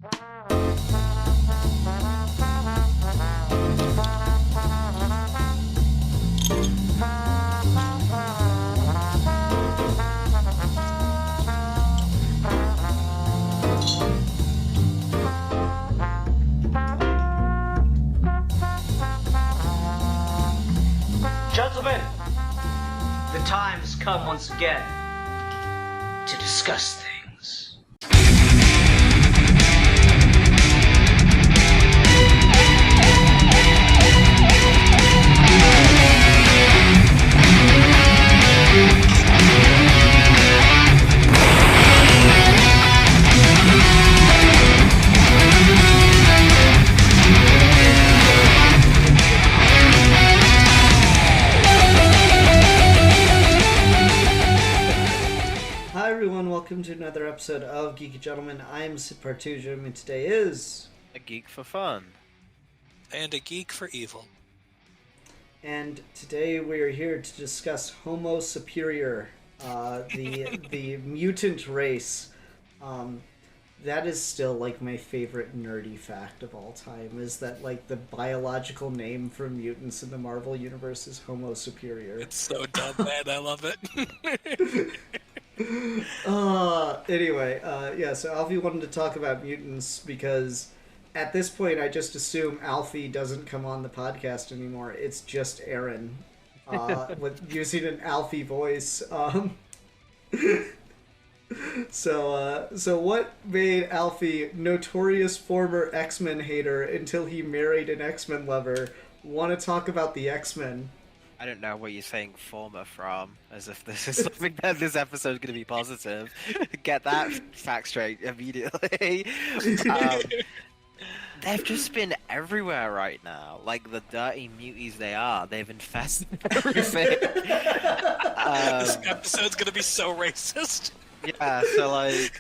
Gentlemen, the time has come once again to discuss things. Welcome to another episode of Geeky Gentlemen. I am Sid Partuja, and today is... A geek for fun. And a geek for evil. And today we are here to discuss Homo Superior, the mutant race. That is still, like, my favorite nerdy fact of all time, is that, like, the biological name for mutants in the Marvel Universe is Homo Superior. It's so dumb, man. I love it. So Alfie wanted to talk about mutants because at this point I just assume Alfie doesn't come on the podcast anymore. It's just Aaron with using an Alfie voice. So what made Alfie, notorious former X-Men hater until he married an X-Men lover, want to talk about the X-Men? I don't know where you're saying former from, as if this is something that this episode is going to be positive. Get that fact straight immediately. They've just been everywhere right now. Like the dirty muties they are. They've infested everything. This episode's going to be so racist. Yeah, so like...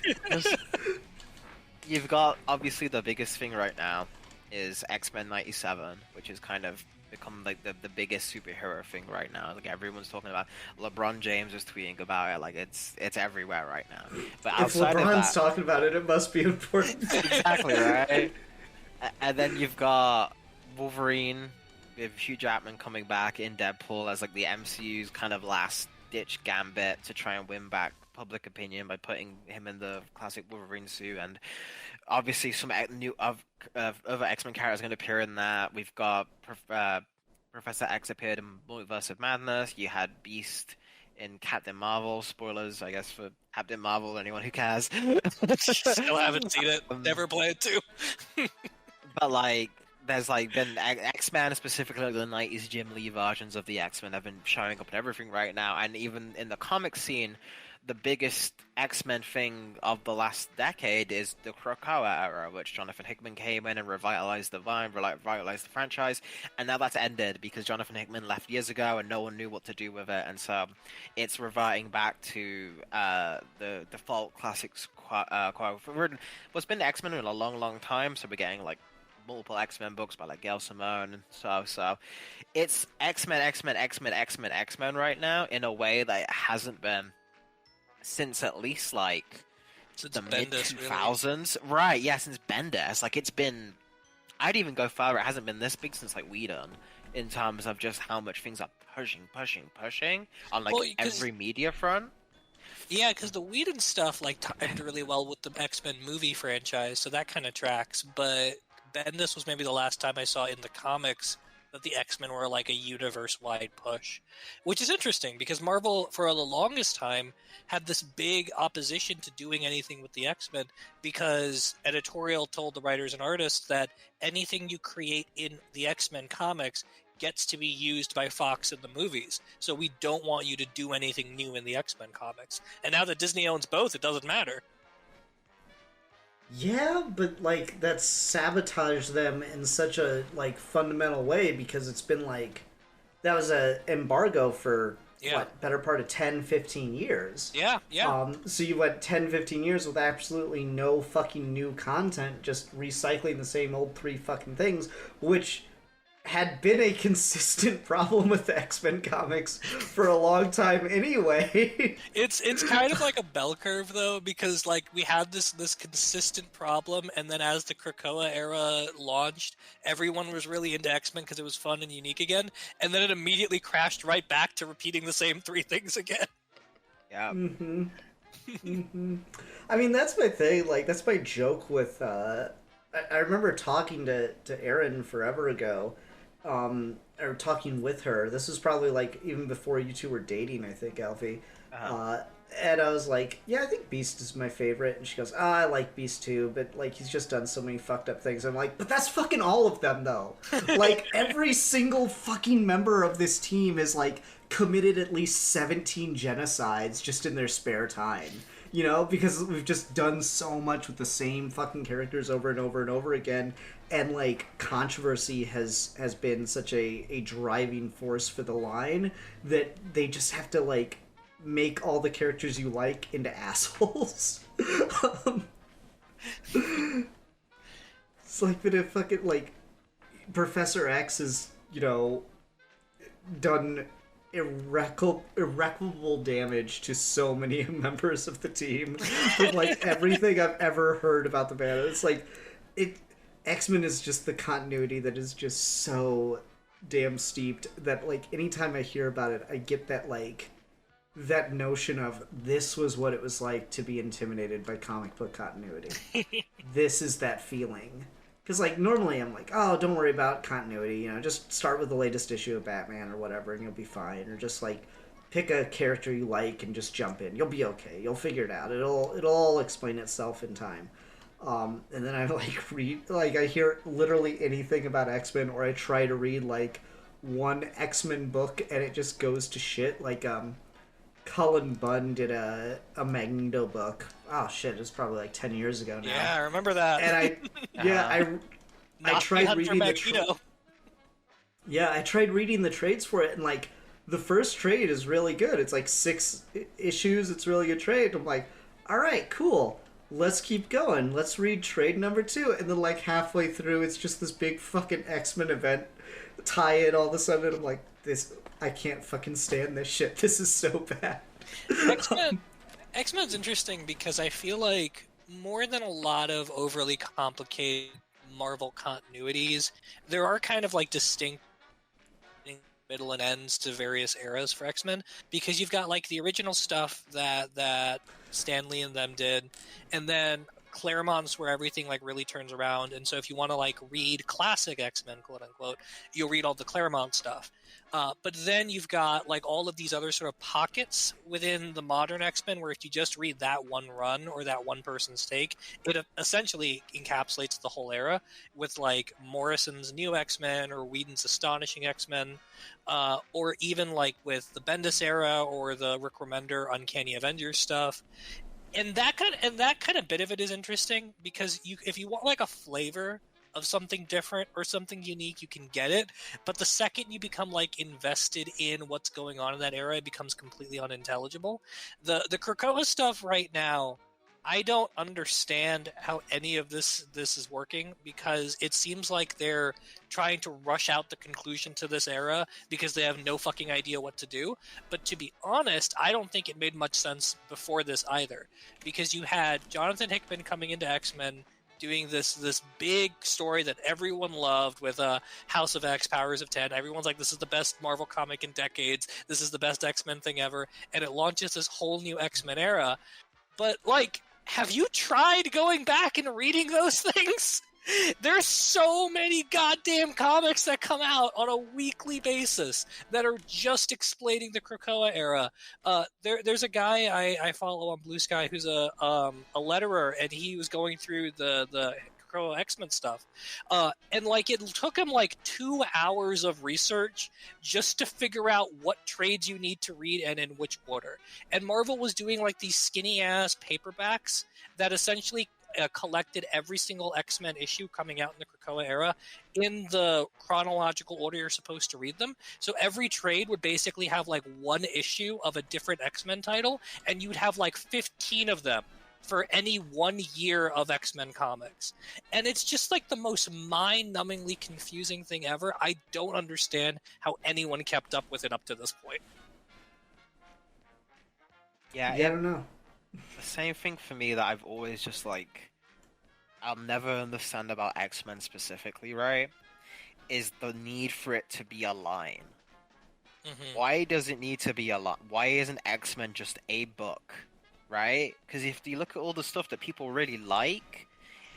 You've got, obviously, the biggest thing right now is X-Men 97, which is kind of become like the biggest superhero thing right now. Like everyone's talking about. LeBron James is tweeting about it. Like it's everywhere right now. But if LeBron's talking about it, it must be important. Exactly, right? And then you've got Wolverine with Hugh Jackman coming back in Deadpool as like the MCU's kind of last ditch gambit to try and win back public opinion by putting him in the classic Wolverine suit. And obviously some new other X-Men characters are going to appear in that. We've got Professor X appeared in Multiverse of Madness. You had Beast in Captain Marvel. Spoilers, I guess, for Captain Marvel, anyone who cares. Still haven't seen it. Never plan to. But like, there's like been X-Men, specifically like the 90s Jim Lee versions of the X-Men have been showing up in everything right now. And even in the comic scene, the biggest X-Men thing of the last decade is the Krakoa era, which Jonathan Hickman came in and revitalized the Vine, revitalized the franchise, and now that's ended because Jonathan Hickman left years ago and no one knew what to do with it, and so it's reverting back to the default classics. What's been X-Men in a long, long time, so we're getting like multiple X-Men books by like Gail Simone and so it's X-Men right now in a way that it hasn't been since at least like the mid-2000s. Really? Right, yeah, since Bendis. Like it's been, I'd even go further, it hasn't been this big since like Whedon, in terms of just how much things are pushing on like every media front. Yeah, because the Whedon stuff like timed really well with the X-Men movie franchise, so that kind of tracks. But Bendis was maybe the last time I saw in the comics that the X-Men were like a universe-wide push, which is interesting because Marvel, for the longest time, had this big opposition to doing anything with the X-Men because editorial told the writers and artists that anything you create in the X-Men comics gets to be used by Fox in the movies. So we don't want you to do anything new in the X-Men comics. And now that Disney owns both, it doesn't matter. Yeah, but, like, that's sabotaged them in such a, like, fundamental way because it's been, like, that was a embargo for, better part of 10, 15 years. Yeah. So you went 10, 15 years with absolutely no fucking new content, just recycling the same old 3 fucking things, which had been a consistent problem with the X-Men comics for a long time anyway. It's kind of like a bell curve though, because like we had this consistent problem, and then as the Krakoa era launched, everyone was really into X-Men because it was fun and unique again, and then it immediately crashed right back to repeating the same three things again. Yeah. Mm-hmm. Mm-hmm. I mean, that's my thing. Like, that's my joke with. I remember talking to Erin forever ago, or talking with her. This was probably like even before you two were dating, I think, Alfie. Uh-huh. And I was like, yeah, I think Beast is my favorite. And she goes, I like Beast too, but like he's just done so many fucked up things. I'm like, but that's fucking all of them though. Like every single fucking member of this team is like committed at least 17 genocides just in their spare time. You know, because we've just done so much with the same fucking characters over and over and over again, and like controversy has been such a driving force for the line that they just have to like make all the characters you like into assholes. um, it's like that if fucking like Professor X has, you know, done irreparable damage to so many members of the team with like everything I've ever heard about the band. It's like it X-Men is just the continuity that is just so damn steeped that like anytime I hear about it I get that like that notion of this was what it was like to be intimidated by comic book continuity. This is that feeling. Because, like, normally I'm like, oh, don't worry about continuity, you know, just start with the latest issue of Batman or whatever and you'll be fine. Or just, like, pick a character you like and just jump in. You'll be okay. You'll figure it out. It'll all explain itself in time. And then I, like, I hear literally anything about X-Men, or I try to read, like, one X-Men book and it just goes to shit. Like, Cullen Bunn did a Magneto book. Oh shit, it's probably like 10 years ago now. Yeah, I remember that. And I tried reading I tried reading the trades for it, and like the first trade is really good. It's like 6 issues. It's a really good trade. I'm like, all right, cool. Let's keep going. Let's read trade number 2, and then like halfway through, it's just this big fucking X-Men event tie-in. All of a sudden, I'm like, this. I can't fucking stand this shit. This is so bad. X-Men's interesting because I feel like more than a lot of overly complicated Marvel continuities, there are kind of like distinct middle and ends to various eras for X-Men, because you've got like the original stuff that Stan Lee and them did, and then Claremont's where everything like really turns around. And so if you want to like read classic X-Men, quote unquote, you'll read all the Claremont stuff. But then you've got like all of these other sort of pockets within the modern X-Men where if you just read that one run or that one person's take, it essentially encapsulates the whole era, with like Morrison's New X-Men or Whedon's Astonishing X-Men, or even like with the Bendis era or the Rick Remender Uncanny Avengers stuff. And that kind of bit of it is interesting because if you want like a flavor of something different or something unique, you can get it. But the second you become like invested in what's going on in that era, it becomes completely unintelligible. The Krakoa stuff right now, I don't understand how any of this is working, because it seems like they're trying to rush out the conclusion to this era because they have no fucking idea what to do. But to be honest, I don't think it made much sense before this either, because you had Jonathan Hickman coming into X-Men doing this big story that everyone loved with House of X, Powers of 10. Everyone's like, this is the best Marvel comic in decades. This is the best X-Men thing ever. And it launches this whole new X-Men era. But like, have you tried going back and reading those things? There's so many goddamn comics that come out on a weekly basis that are just explaining the Krakoa era. There's a guy I follow on Blue Sky who's a letterer, and he was going through the Krakoa X-Men stuff, and like it took him like 2 hours of research just to figure out what trades you need to read and in which order. And Marvel was doing like these skinny ass paperbacks that essentially collected every single X-Men issue coming out in the Krakoa era in the chronological order you're supposed to read them. So every trade would basically have like one issue of a different X-Men title, and you'd have like 15 of them for any 1 year of X-Men comics. And it's just like the most mind-numbingly confusing thing ever. I don't understand how anyone kept up with it up to this point. Yeah, Yeah, I don't know. the same thing for me that I've always just like I'll never understand about X-Men specifically, right? Is the need for it to be a line. Why does it need to be a line? Why isn't X-Men just a book, right? Because if you look at all the stuff that people really like,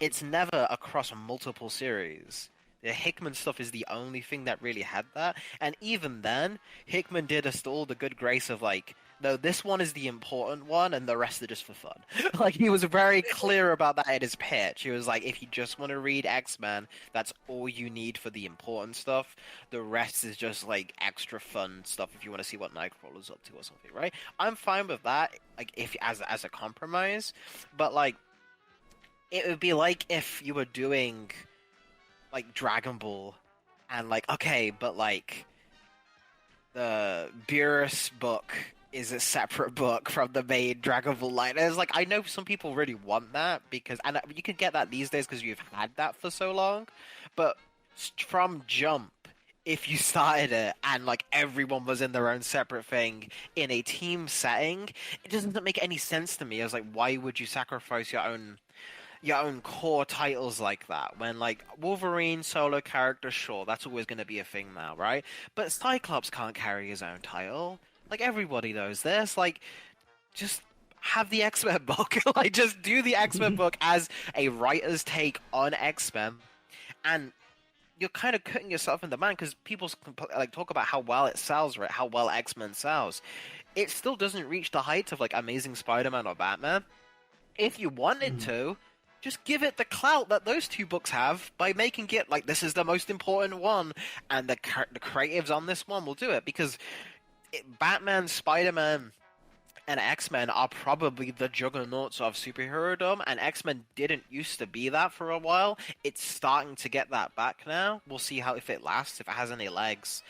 it's never across multiple series. The Hickman stuff is the only thing that really had that, and even then, Hickman did us all the good grace of like, no, this one is the important one, and the rest are just for fun. Like he was very clear about that in his pitch. He was like, if you just want to read X-Men, that's all you need for the important stuff. The rest is just like extra fun stuff if you want to see what Nightcrawler's up to or something, right? I'm fine with that, like if as a compromise, but like it would be like if you were doing like Dragon Ball, and like okay, but like the Beerus book is a separate book from the main Dragon Ball line. And it's like I know some people really want that because, and you can get that these days because you've had that for so long, but from Jump, if you started it and like everyone was in their own separate thing in a team setting, it doesn't make any sense to me. I was like, why would you sacrifice your own core titles like that when like Wolverine solo character, sure, that's always going to be a thing now, right? But Cyclops can't carry his own title. Like everybody knows this. Like just have the X-Men book. Like just do the X-Men book as a writer's take on X-Men, and you're kind of cutting yourself in the man because people like talk about how well it sells, right? How well X-Men sells. It still doesn't reach the heights of like Amazing Spider-Man or Batman. If you wanted to, just give it the clout that those two books have by making it like this is the most important one, and the creatives on this one will do it because Batman, Spider-Man, and X-Men are probably the juggernauts of superhero-dom, and X-Men didn't used to be that for a while. It's starting to get that back now. We'll see how if it lasts, if it has any legs.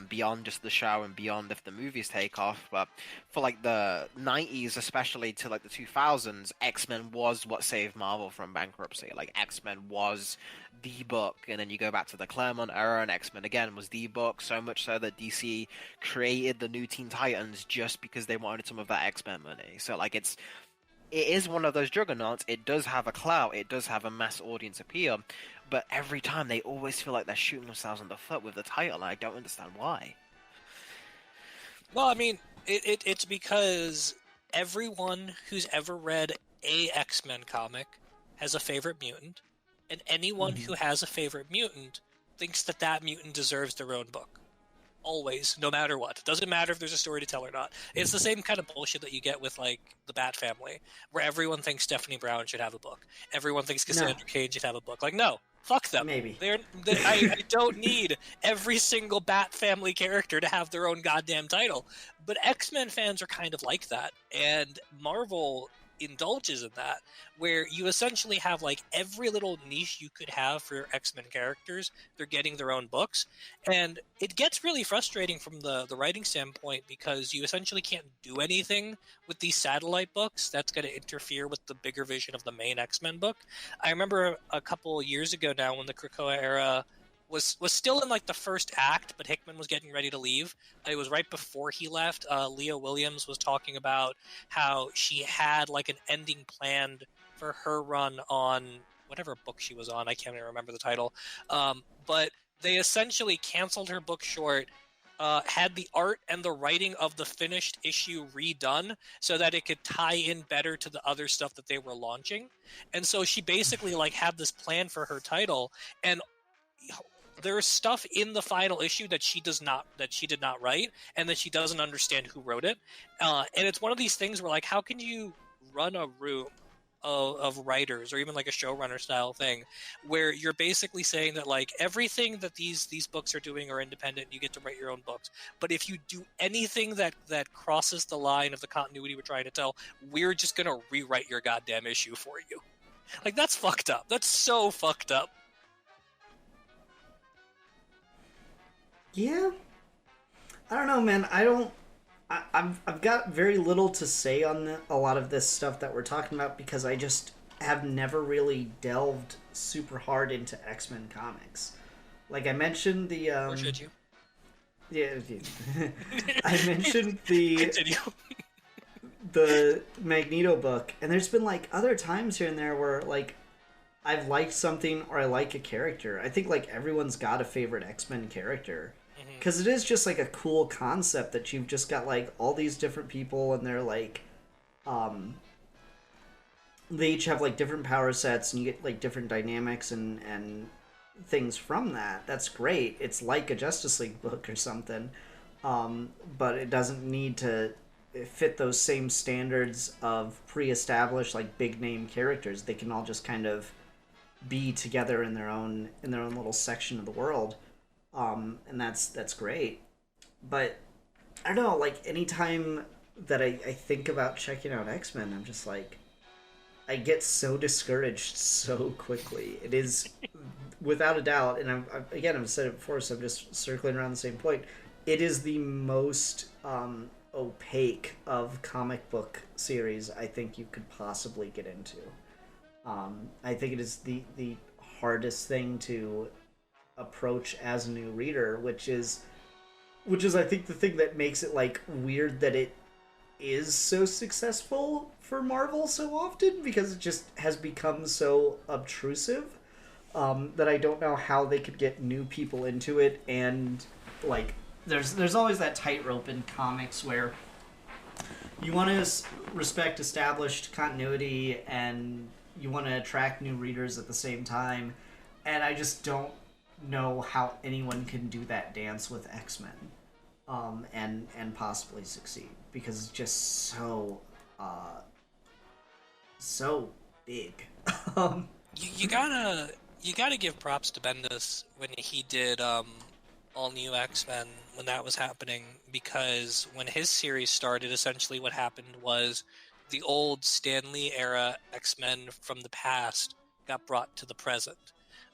Beyond just the show and beyond if the movies take off, but for like the 90s, especially to like the 2000s, X-Men was what saved Marvel from bankruptcy. Like X-Men was the book, and then you go back to the Claremont era, and X-Men again was the book. So much so that DC created the new Teen Titans just because they wanted some of that X-Men money. So like it is one of those juggernauts. It does have a clout. It does have a mass audience appeal. But every time they always feel like they're shooting themselves in the foot with the title, and I don't understand why. Well, I mean, it's because everyone who's ever read a X-Men comic has a favorite mutant, and anyone who has a favorite mutant thinks that that mutant deserves their own book. Always, no matter what. Doesn't matter if there's a story to tell or not. It's the same kind of bullshit that you get with like the Bat Family, where everyone thinks Stephanie Brown should have a book. Everyone thinks Cassandra Cain should have a book. Like, no, fuck them. Maybe. I don't need every single Bat Family character to have their own goddamn title. But X-Men fans are kind of like that, and Marvel indulges in that, where you essentially have like every little niche you could have for your X-Men characters, they're getting their own books, and it gets really frustrating from the writing standpoint because you essentially can't do anything with these satellite books that's going to interfere with the bigger vision of the main X-Men book. I remember a couple years ago now when the Krakoa era was still in like the first act, but Hickman was getting ready to leave. It was right before he left. Leah Williams was talking about how she had like an ending planned for her run on whatever book she was on. I can't even remember the title. But they essentially canceled her book short, had the art and the writing of the finished issue redone so that it could tie in better to the other stuff that they were launching. And so she basically like had this plan for her title, and there's stuff in the final issue that she did not write, and that she doesn't understand who wrote it. And it's one of these things where like, how can you run a room of writers, or even like a showrunner style thing, where you're basically saying that like everything that these books are doing are independent, you get to write your own books, but if you do anything that crosses the line of the continuity we're trying to tell, we're just gonna rewrite your goddamn issue for you. Like, that's fucked up. That's so fucked up. Yeah. I don't know, man. I don't I've got very little to say on a lot of this stuff that we're talking about because I just have never really delved super hard into X-Men comics. Like I mentioned the Or should you? yeah, I mentioned the Continue. the Magneto book, and there's been like other times here and there where like I've liked something or I like a character. I think like everyone's got a favorite X-Men character because it is just like a cool concept that you've just got like all these different people and they're like um they each have like different power sets and you get like different dynamics and things from that. That's great. It's like a Justice League book or something. But it doesn't need to fit those same standards of pre-established like big name characters. They can all just kind of be together in their own little section of the world, and that's great. But I don't know, like anytime that I think about checking out X-Men, I'm just like I get so discouraged so quickly. It is without a doubt, and I've said it before, so I'm just circling around the same point. It is the most opaque of comic book series I think you could possibly get into. I think it is the hardest thing to approach as a new reader, which is I think the thing that makes it like weird that it is so successful for Marvel so often because it just has become so obtrusive that I don't know how they could get new people into it. And like there's always that tightrope in comics where you want to respect established continuity and you want to attract new readers at the same time, and I just don't know how anyone can do that dance with X-Men, and possibly succeed because it's just so big. um, You gotta give props to Bendis when he did all new X-Men when that was happening, because when his series started, essentially what happened was the old Stanley era X-Men from the past got brought to the present.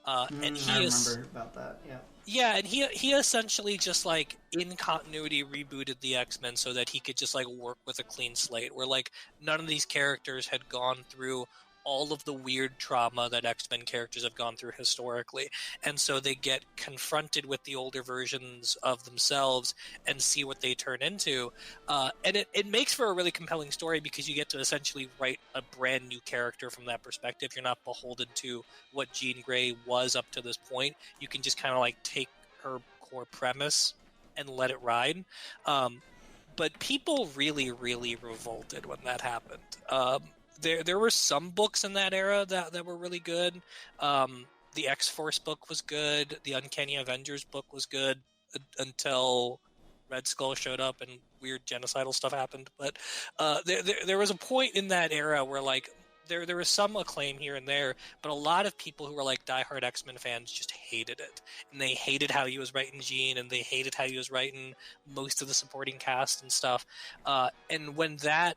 And I he is remember about that. Yeah. Yeah, and he essentially just like in continuity rebooted the X-Men so that he could just like work with a clean slate where like none of these characters had gone through all of the weird trauma that X-Men characters have gone through historically. And so they get confronted with the older versions of themselves and see what they turn into. And it makes for a really compelling story because you get to essentially write a brand new character from that perspective. You're not beholden to what Jean Grey was up to this point. You can just kind of like take her core premise and let it ride. But people really, really revolted when that happened. There were some books in that era that were really good. The X-Force book was good. The Uncanny Avengers book was good until Red Skull showed up and weird genocidal stuff happened. But there was a point in that era where like there was some acclaim here and there, but a lot of people who were like diehard X-Men fans just hated it, and they hated how he was writing Jean, and they hated how he was writing most of the supporting cast and stuff. And when that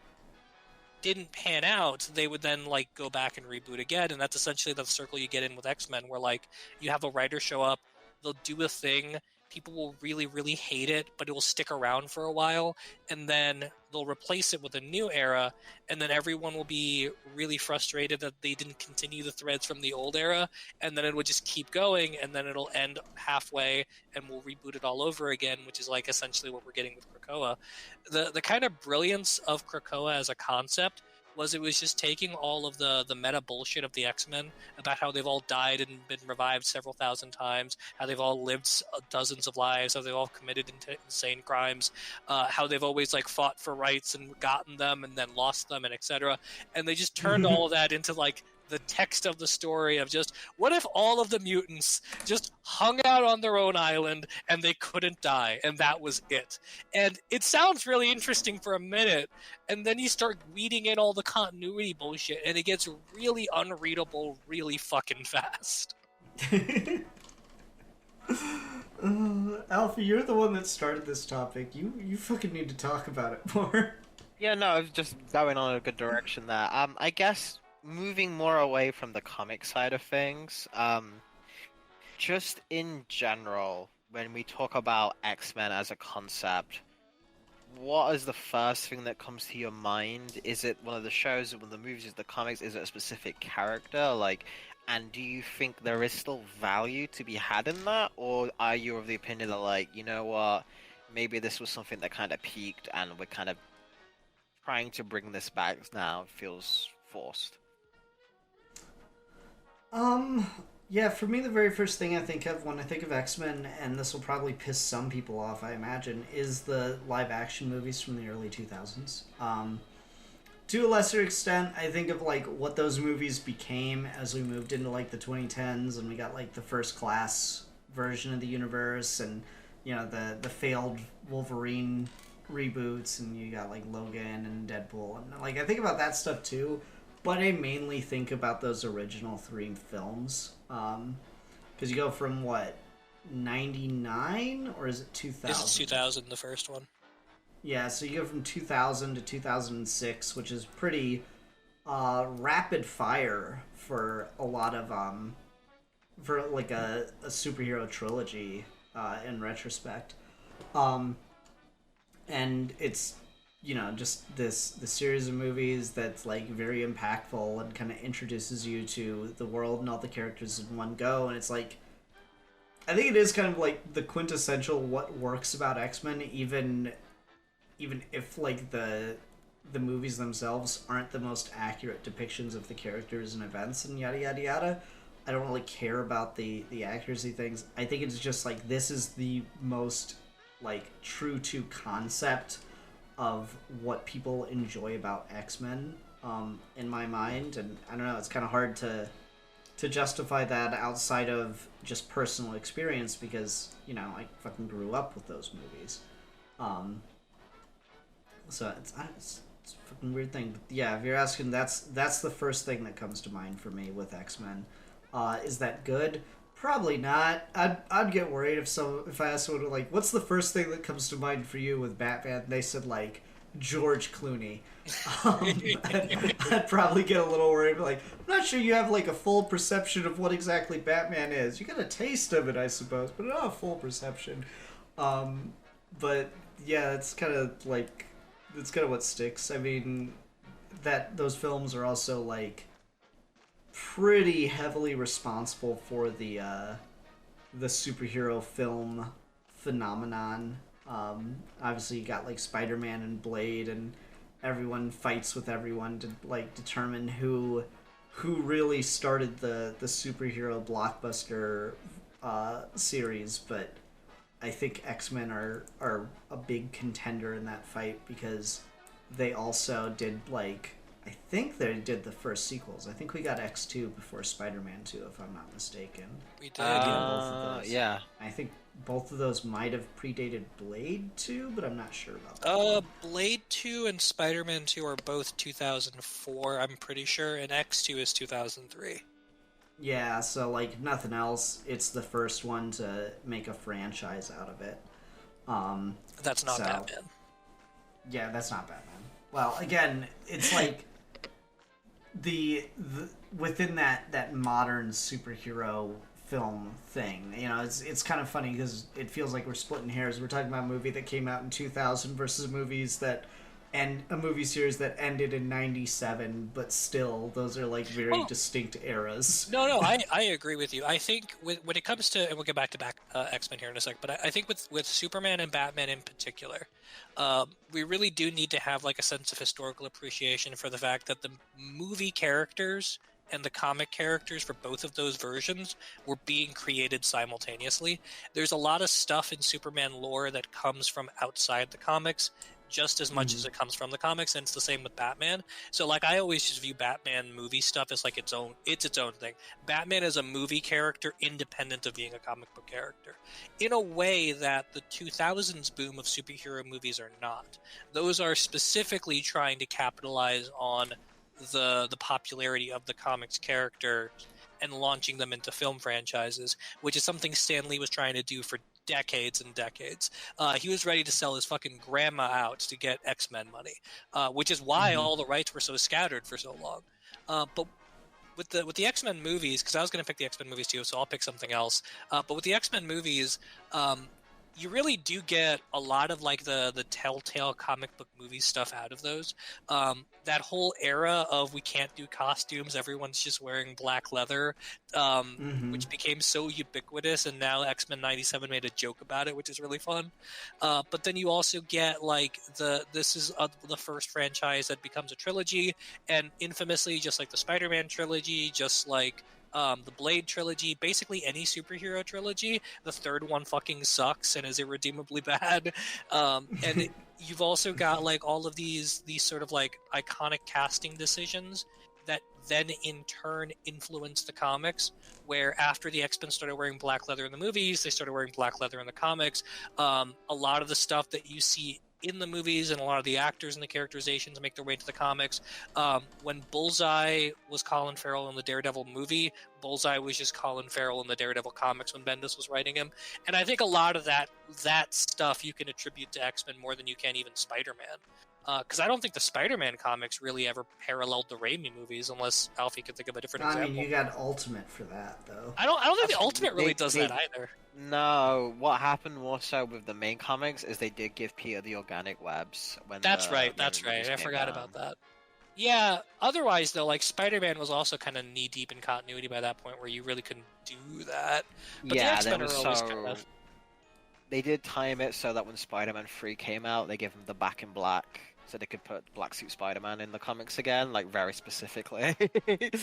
didn't pan out, they would then like go back and reboot again, and that's essentially the circle you get in with X-Men, where like you have a writer show up, they'll do a thing, people will really, really hate it, but it will stick around for a while, and then they'll replace it with a new era, and then everyone will be really frustrated that they didn't continue the threads from the old era, and then it would just keep going, and then it'll end halfway, and we'll reboot it all over again, which is like essentially what we're getting with Krakoa. The kind of brilliance of Krakoa as a concept was it was just taking all of the meta bullshit of the X-Men about how they've all died and been revived several thousand times, how they've all lived dozens of lives, how they've all committed insane crimes, how they've always like fought for rights and gotten them and then lost them, and etc. And they just turned all of that into like the text of the story of just what if all of the mutants just hung out on their own island and they couldn't die, and that was it. And it sounds really interesting for a minute, and then you start weeding in all the continuity bullshit and it gets really unreadable really fucking fast. Alfie, you're the one that started this topic. You fucking need to talk about it more. Yeah, no, I was just going on a good direction there. I guess moving more away from the comic side of things, just in general, when we talk about X-Men as a concept, what is the first thing that comes to your mind? Is it one of the shows, one of the movies, is it the comics? Is it a specific character? Like, and do you think there is still value to be had in that, or are you of the opinion that, like, you know what, maybe this was something that kind of peaked, and we're kind of trying to bring this back now? It feels forced. Um, yeah, for me, the very first thing I think of when I think of X-Men, and this will probably piss some people off, I imagine, is the live action movies from the early 2000s. To a lesser extent, I think of like what those movies became as we moved into like the 2010s and we got like the First Class version of the universe, and the failed Wolverine reboots, and you got like Logan and Deadpool, and like I think about that stuff too, but I mainly think about those original three films, because you go from what, 99, or is it 2000? This is 2000, the first one. Yeah, so you go from 2000 to 2006, which is pretty rapid fire for a lot of for like a superhero trilogy in retrospect. And it's just the series of movies that's like very impactful and kind of introduces you to the world and all the characters in one go, and it's like I think it is kind of like the quintessential what works about X-Men, even if like the movies themselves aren't the most accurate depictions of the characters and events and yada yada yada. I don't really care about the accuracy things. I think it's just like this is the most like true to concept of what people enjoy about X-Men, in my mind, and I don't know, it's kind of hard to justify that outside of just personal experience because I fucking grew up with those movies. So it's a fucking weird thing. But yeah, if you're asking, that's the first thing that comes to mind for me with X-Men. Is that good? Probably not. I'd get worried if I asked someone like, what's the first thing that comes to mind for you with Batman? And they said like George Clooney. I'd probably get a little worried. Like, I'm not sure you have like a full perception of what exactly Batman is. You got a taste of it, I suppose, but not a full perception. But yeah, it's kind of what sticks. I mean, that those films are also like pretty heavily responsible for the superhero film phenomenon. Obviously, you got like Spider-Man and Blade, and everyone fights with everyone to like determine who really started the superhero blockbuster series. But I think X-Men are a big contender in that fight because they also did like I think they did the first sequels. I think we got X2 before Spider-Man 2, if I'm not mistaken. We did, Both of those. Yeah. I think both of those might have predated Blade 2, but I'm not sure about that. Blade 2 and Spider-Man 2 are both 2004, I'm pretty sure, and X2 is 2003. Yeah, so like if nothing else, it's the first one to make a franchise out of it. That's not Batman. Yeah, that's not Batman. Well, again, it's like the within that modern superhero film thing. It's kind of funny because it feels like we're splitting hairs. We're talking about a movie that came out in 2000 versus movies that and a movie series that ended in 97, but still those are like very distinct eras. No, I agree with you. I think when it comes to, and we'll get back to X-Men here in a sec, but I think with Superman and Batman in particular, we really do need to have like a sense of historical appreciation for the fact that the movie characters and the comic characters for both of those versions were being created simultaneously. There's a lot of stuff in Superman lore that comes from outside the comics just as much as it comes from the comics, and it's the same with Batman. So like I always just view Batman movie stuff as like its own thing. Batman is a movie character independent of being a comic book character, in a way that the 2000s boom of superhero movies are not. Those are specifically trying to capitalize on the popularity of the comics character and launching them into film franchises, which is something Stan Lee was trying to do for decades and decades. He was ready to sell his fucking grandma out to get X-Men money, which is why all the rights were so scattered for so long. But with the X-Men movies, because I was going to pick the X-Men movies too, so I'll pick something else. But with the X-Men movies, you really do get a lot of like the telltale comic book movie stuff out of those. That whole era of we can't do costumes, everyone's just wearing black leather, Mm-hmm. which became so ubiquitous, and now X-Men '97 made a joke about it, which is really fun. But then you also get like this is the first franchise that becomes a trilogy, and infamously, just like the Spider-Man trilogy, just like the Blade trilogy, basically any superhero trilogy, the third one fucking sucks and is irredeemably bad. You've also got like all of these sort of like iconic casting decisions that then in turn influence the comics, where after the X-Men started wearing black leather in the movies, they started wearing black leather in the comics. A lot of the stuff that you see in the movies and a lot of the actors and the characterizations make their way into the comics. When Bullseye was Colin Farrell in the Daredevil movie, Bullseye was just Colin Farrell in the Daredevil comics when Bendis was writing him. And I think a lot of that stuff you can attribute to X-Men more than you can even Spider-Man. Because I don't think the Spider-Man comics really ever paralleled the Raimi movies, unless Alfie could think of a different I example. mean, you got Ultimate for that, though. I don't think the Ultimate really does that either. No, what happened more so with the main comics is they did give Peter the organic webs when That's the right. Raimi That's right. movies I came forgot out. about that. Yeah. Otherwise, though, like Spider-Man was also kind of knee deep in continuity by that point, where you really couldn't do that. But Yeah, the that X-Men was are always so. kind of. They did time it so that when Spider-Man 3 came out, they gave him the back in black, so they could put Black Suit Spider-Man in the comics again, like very specifically.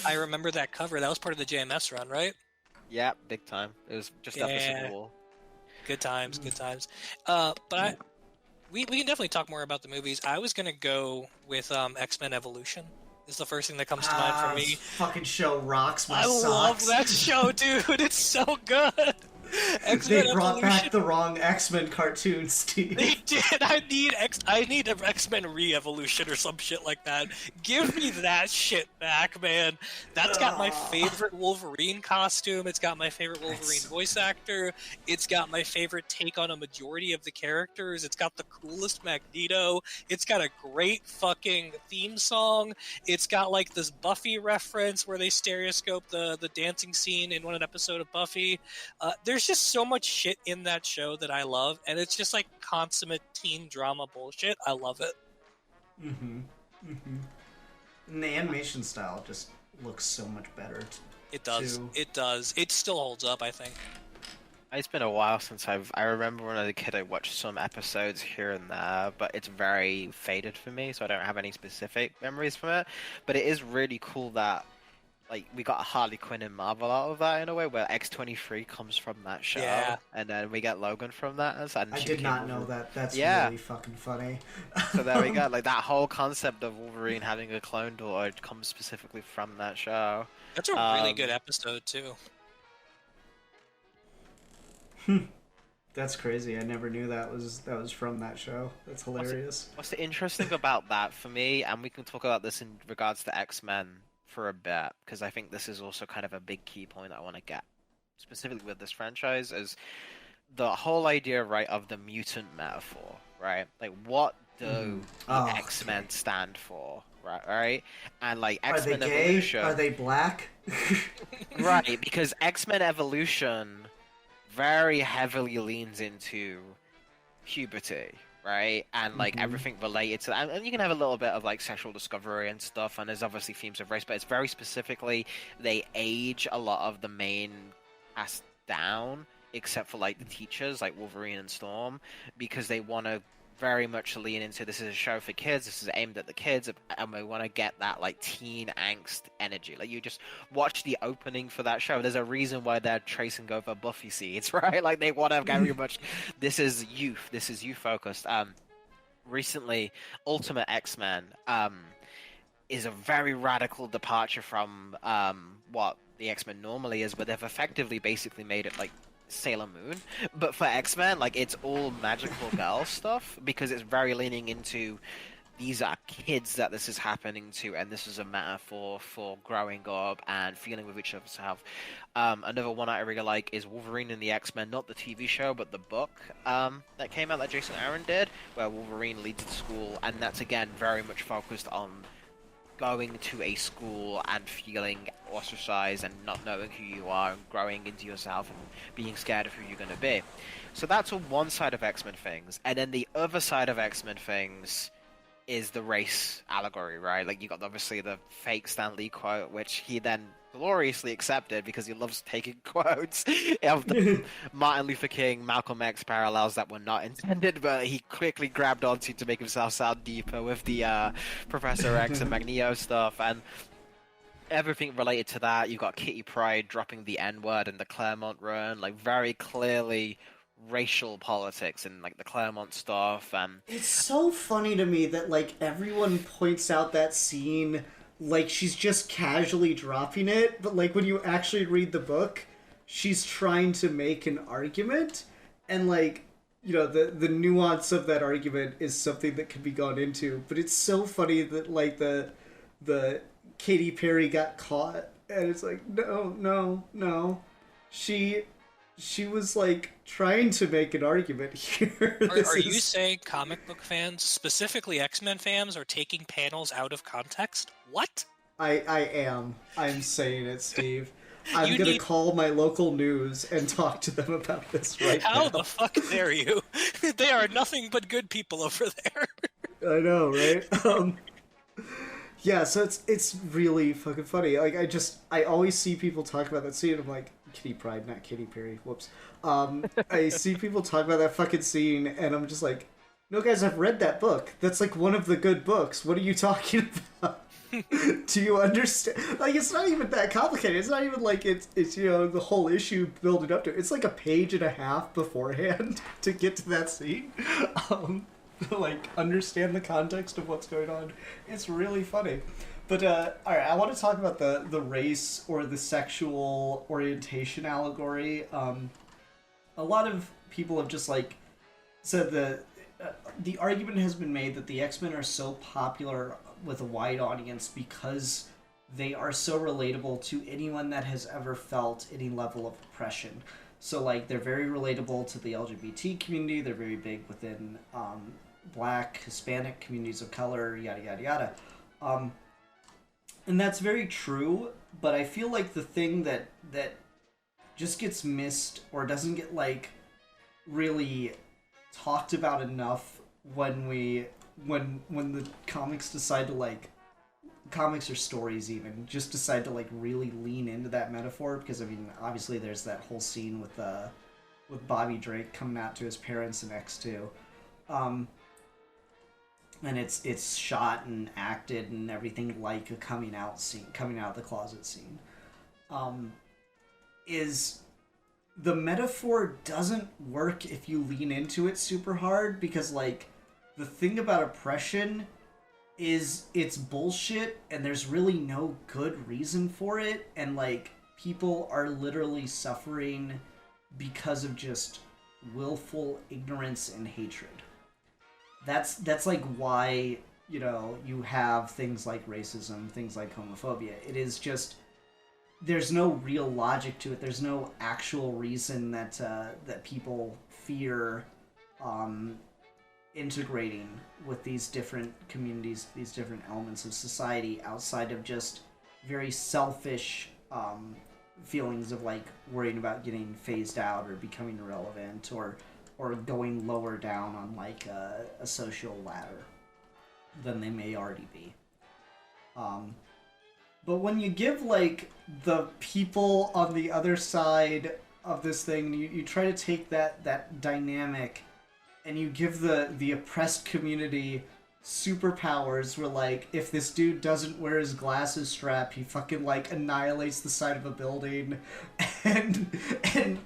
I remember that cover. That was part of the JMS run, right? Yeah, big time. It was just after Yeah. Civil War. Good times. Good times. We can definitely talk more about the movies. I was gonna go with X-Men Evolution. Is the first thing that comes to mind for This me. fucking show rocks my I socks. love that show, dude. It's so good. X-Men They brought Evolution. back the wrong X-Men cartoon, Steve. They did. I need an X-Men re-evolution or some shit like that. Give me that shit back, man. That's got my favorite Wolverine costume. It's got my favorite Wolverine voice actor. It's got my favorite take on a majority of the characters. It's got the coolest Magneto. It's got a great fucking theme song. It's got like this Buffy reference where they stereoscope the dancing scene in one episode of Buffy. There's just so much shit in that show that I love, and it's just like consummate teen drama bullshit. I love it. And the animation style just looks so much better. It does. too. It does. It still holds up, I think. It's been a while since I remember when I was a kid I watched some episodes here and there, but it's very faded for me, so I don't have any specific memories from it. But it is really cool that like we got a Harley Quinn and Marvel out of that in a way, where X-23 comes from that show, Yeah. and then we get Logan from that. And I she did became not know Wolverine. that. That's Yeah. really fucking funny. So there we go. Like that whole concept of Wolverine having a clone daughter comes specifically from that show. That's a really good episode too. That's crazy. I never knew that was from that show. That's hilarious. What's interesting about that for me, and we can talk about this in regards to X-Men for a bit, because I think this is also kind of a big key point I want to get, specifically with this franchise, is the whole idea, right, of the mutant metaphor, right? Like, what do the X-Men stand for, right? And, like, X-Men Are they gay? Evolution... Are they black? Right, because X-Men Evolution very heavily leans into puberty, right? And like everything related to that. And you can have a little bit of like sexual discovery and stuff, and there's obviously themes of race, but it's very specifically they age a lot of the main cast down, except for like the teachers, like Wolverine and Storm, because they want to very much lean into this is a show for kids, this is aimed at the kids, and we want to get that like teen angst energy. Like you just watch the opening for that show, there's a reason why they're tracing over Buffy seeds, right? Like they want to very much, this is youth focused. Recently Ultimate X-Men is a very radical departure from what the X-Men normally is, but they've effectively basically made it like Sailor Moon, but for X-Men, like it's all magical girl stuff, because it's very leaning into these are kids that this is happening to, and this is a metaphor for growing up and feeling with each other. Another one I really like is Wolverine and the X-Men, not the TV show, but the book that came out that Jason Aaron did, where Wolverine leads the school, and that's again very much focused on going to a school and feeling ostracized and not knowing who you are and growing into yourself and being scared of who you're going to be. So that's on one side of X-Men things. And then the other side of X-Men things is the race allegory, right? Like, you got obviously the fake Stan Lee quote, which he then gloriously accepted because he loves taking quotes of the Martin Luther King, Malcolm X parallels that were not intended, but he quickly grabbed onto to make himself sound deeper with the Professor X and Magneto stuff, and everything related to that. You got Kitty Pryde dropping the N-word in the Claremont run, like very clearly racial politics and like the Claremont stuff. And it's so funny to me that like everyone points out that scene like she's just casually dropping it, but like when you actually read the book, she's trying to make an argument, and like, you know, the nuance of that argument is something that can be gone into. But it's so funny that like the Katy Perry got caught, and it's like, no, she was like trying to make an argument here. Are you saying comic book fans, specifically X-Men fans, are taking panels out of context? What? I'm saying it, Steve. I'm gonna call my local news and talk to them about this right now. How the fuck dare you? They are nothing but good people over there. I know, right? Yeah, so it's really fucking funny. Like, I always see people talk about that scene, and I'm like, Kitty Pryde, not Katy Perry, whoops. I see people talk about that fucking scene, and I'm just like, no guys, I've read that book. That's like one of the good books. What are you talking about? Do you understand? Like, it's not even that complicated. It's not even like it's you know, the whole issue building up to it. It's like a page and a half beforehand to get to that scene. To like understand the context of what's going on. It's really funny. But alright, I want to talk about the race or the sexual orientation allegory. A lot of people have just like said that the argument has been made that the X-Men are so popular with a wide audience because they are so relatable to anyone that has ever felt any level of oppression. So like, they're very relatable to the LGBT community. They're very big within Black, Hispanic communities of color, yada yada yada. And that's very true, but I feel like the thing that just gets missed or doesn't get like really talked about enough when the comics decide to like, comics or stories even just decide to like really lean into that metaphor, because I mean, obviously there's that whole scene with Bobby Drake coming out to his parents in X2. And it's shot and acted and everything like a coming out of the closet scene. Is the metaphor doesn't work if you lean into it super hard, because like, the thing about oppression is it's bullshit and there's really no good reason for it, and like, people are literally suffering because of just willful ignorance and hatred. That's like why, you know, you have things like racism, things like homophobia. It is just, there's no real logic to it. There's no actual reason that people fear integrating with these different communities, these different elements of society, outside of just very selfish feelings of like worrying about getting phased out or becoming irrelevant, or going lower down on like a social ladder than they may already be. But when you give like the people on the other side of this thing, you try to take that dynamic and you give the oppressed community superpowers, where like, if this dude doesn't wear his glasses strap, he fucking like annihilates the side of a building, and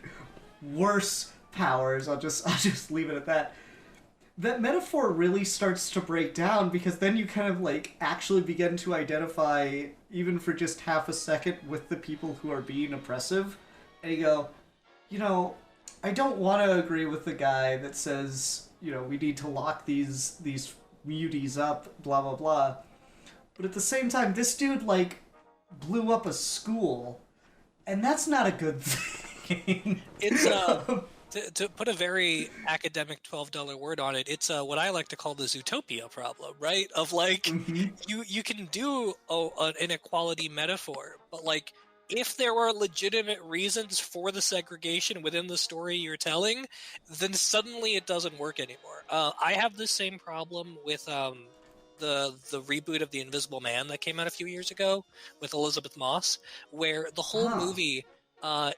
worse powers. I'll just leave it at that. That metaphor really starts to break down, because then you kind of like actually begin to identify, even for just half a second, with the people who are being oppressive, and you go, you know, I don't want to agree with the guy that says, you know, we need to lock these muties up, blah blah blah, but at the same time, this dude like blew up a school, and that's not a good thing. It's To put a very academic $12 word on it, it's what I like to call the Zootopia problem, right? Of like, Mm-hmm. you can do an inequality metaphor, but like if there are legitimate reasons for the segregation within the story you're telling, then suddenly it doesn't work anymore. I have the same problem with the reboot of The Invisible Man that came out a few years ago with Elizabeth Moss, where the whole Oh. movie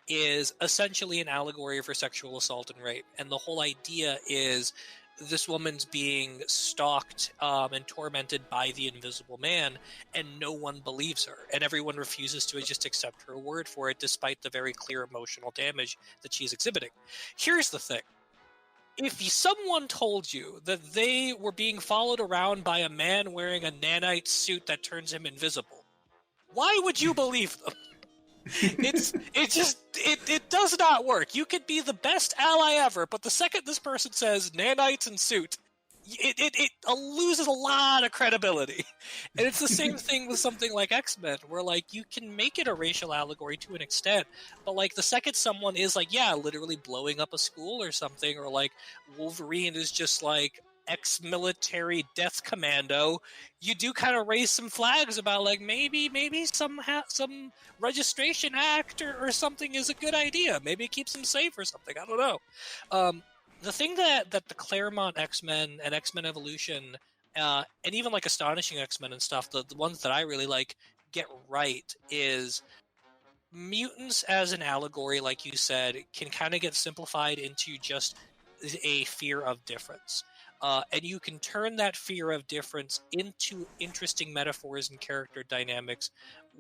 is essentially an allegory for sexual assault and rape. And the whole idea is this woman's being stalked and tormented by the Invisible Man, and no one believes her. And everyone refuses to just accept her word for it, despite the very clear emotional damage that she's exhibiting. Here's the thing. If someone told you that they were being followed around by a man wearing a nanite suit that turns him invisible, why would you believe them? It does not work. You could be the best ally ever, but the second this person says nanites and suit, it loses a lot of credibility. And it's the same thing with something like X-Men, where like you can make it a racial allegory to an extent, but like the second someone is like, yeah, literally blowing up a school or something, or like Wolverine is just like ex-military death commando, you do kind of raise some flags about like maybe some registration act or something is a good idea. Maybe it keeps them safe or something. I don't know. The thing that the Claremont X-Men and X-Men Evolution, and even like Astonishing X-Men and stuff, the ones that I really like get right is mutants as an allegory, like you said, can kind of get simplified into just a fear of difference. And you can turn that fear of difference into interesting metaphors and character dynamics